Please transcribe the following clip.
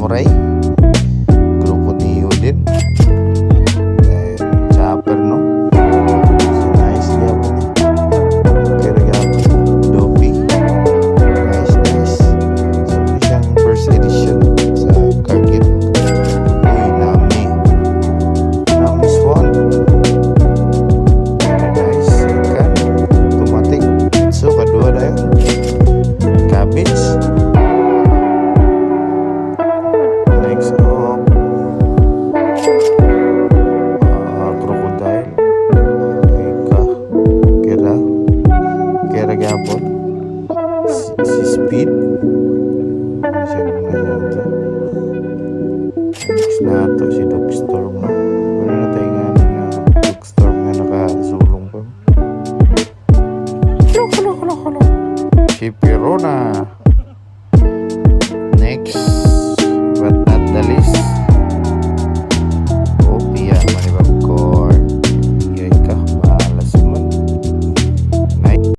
samurai. Grupo ni Udin. Chopper, no? So, nice niya po niya. Pero Dopey. Nice. So, may siyang first edition sa card game. Uy, Nami Swan. Nice. Second. Automatic. So, kedua dah yun. Cabbage. Next up. Crocodile. Kera Jackpot. Si Speed. Next na ito si Dogstorm, no? Wala na tayo nga Dogstorm na nakasulong pa. Si Pirona. Next.